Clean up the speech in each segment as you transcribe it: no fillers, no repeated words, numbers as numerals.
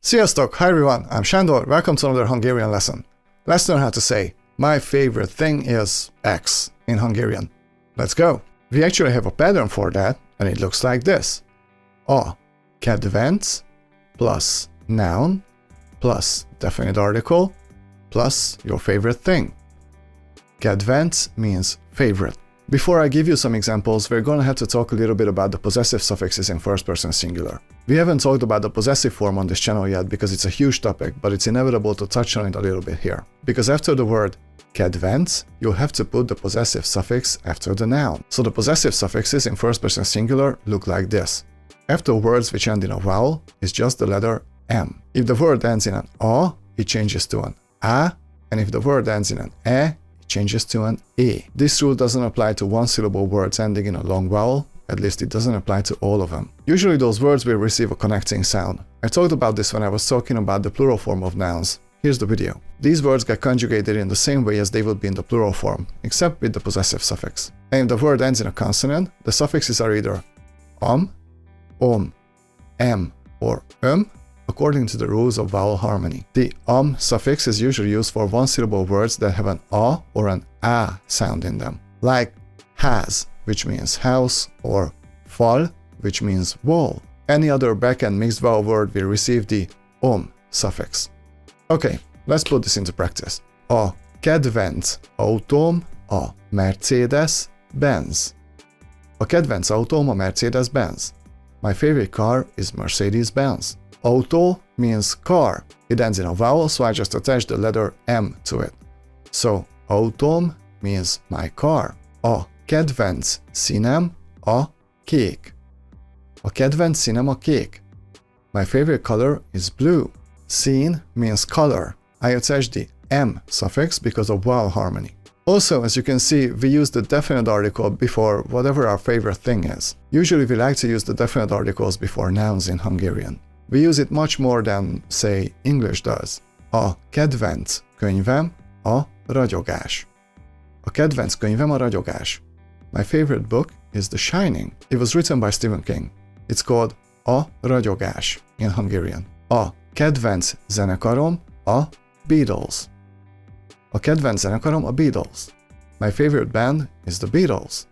Sziasztok! Hi everyone, I'm Sándor, welcome to another Hungarian lesson. Let's learn how to say, my favorite thing is X in Hungarian. Let's go! We actually have a pattern for that, and it looks like this. A kedvenc plus noun plus definite article plus your favorite thing. Kedvenc means favorite. Before I give you some examples, we're going to have to talk a little bit about the possessive suffixes in first person singular. We haven't talked about the possessive form on this channel yet because it's a huge topic, but it's inevitable to touch on it a little bit here. Because after the word kedvenc, you'll have to put the possessive suffix after the noun. So the possessive suffixes in first person singular look like this. After words which end in a vowel is just the letter M. If the word ends in an A, it changes to an A, and if the word ends in an E, changes to an E. This rule doesn't apply to one-syllable words ending in a long vowel, at least it doesn't apply to all of them. Usually those words will receive a connecting sound. I talked about this when I was talking about the plural form of nouns. Here's the video. These words get conjugated in the same way as they would be in the plural form, except with the possessive suffix. And if the word ends in a consonant, the suffixes are either om, em, or according to the rules of vowel harmony. The suffix is usually used for one-syllable words that have an a or an a sound in them, like has, which means house, or fal, which means wall. Any other back-end mixed vowel word will receive the suffix. Okay, let's put this into practice. A kedvenc autóm a Mercedes-Benz. A kedvenc autóm a Mercedes-Benz. My favorite car is Mercedes-Benz. Auto means car. It ends in a vowel, so I just attach the letter M to it. So, autóm means my car. A kedvenc színem a kék. A kedvenc színem a kék. My favorite color is blue. Szín means color. I attach the M suffix because of vowel harmony. Also, as you can see, we use the definite article before whatever our favorite thing is. Usually we like to use the definite articles before nouns in Hungarian. We use it much more than, say, English does. A kedvenc könyvem a ragyogás. A kedvenc könyvem a ragyogás. My favorite book is The Shining. It was written by Stephen King. It's called A ragyogás in Hungarian. A kedvenc zenekarom a Beatles. A kedvenc zenekarom a Beatles. My favorite band is the Beatles.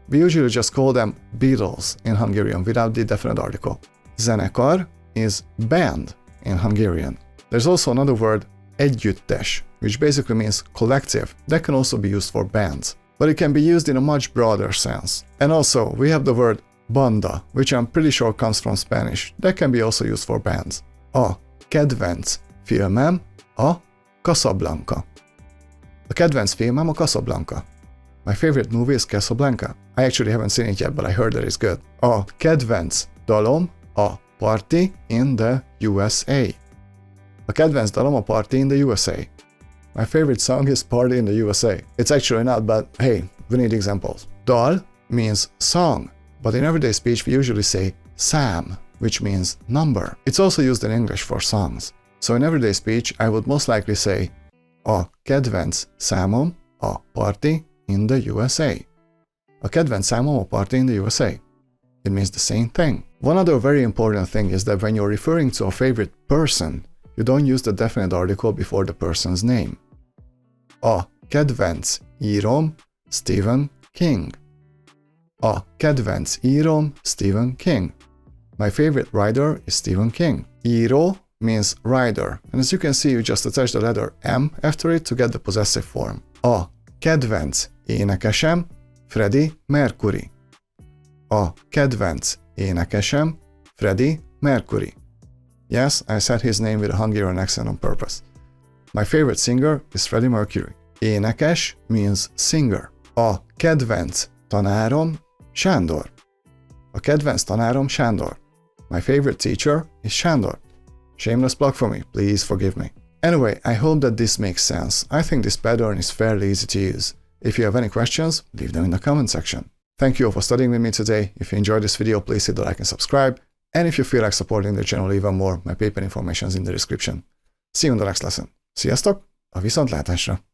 We usually just call them Beatles in Hungarian without the definite article. Zenekar is band in Hungarian. There's also another word, együttes, which basically means collective. That can also be used for bands, but it can be used in a much broader sense. And also, we have the word banda, which I'm pretty sure comes from Spanish. That can be also used for bands. A kedvenc filmem a Casablanca. A kedvenc filmem a Casablanca. My favorite movie is Casablanca. I actually haven't seen it yet, but I heard that it's good. A kedvenc dalom a Party in the USA. A kedvenc dalom a Party in the USA. My favorite song is Party in the USA. It's actually not, but hey, we need examples. Dal means song, but in everyday speech we usually say szám, which means number. It's also used in English for songs. So in everyday speech I would most likely say a kedvenc számom a Party in the USA. A kedvenc számom a Party in the USA. It means the same thing. One other very important thing is that when you're referring to a favorite person, you don't use the definite article before the person's name. A kedvenc írom Stephen King. A kedvenc írom Stephen King. My favorite writer is Stephen King. Író means writer, and as you can see, you just attach the letter M after it to get the possessive form. A kedvenc énekesem Freddie Mercury. A kedvenc énekesem Freddie Mercury. Yes, I said his name with a Hungarian accent on purpose. My favorite singer is Freddie Mercury. Énekes means singer. A kedvenc tanárom Sándor. A kedvenc tanárom Sándor. My favorite teacher is Sándor. Shameless plug for me, please forgive me. Anyway, I hope that this makes sense. I think this pattern is fairly easy to use. If you have any questions, leave them in the comment section. Thank you all for studying with me today. If you enjoyed this video, please hit the like and subscribe. And if you feel like supporting the channel even more, my PayPal information is in the description. See you in the next lesson. Sziasztok! A viszontlátásra!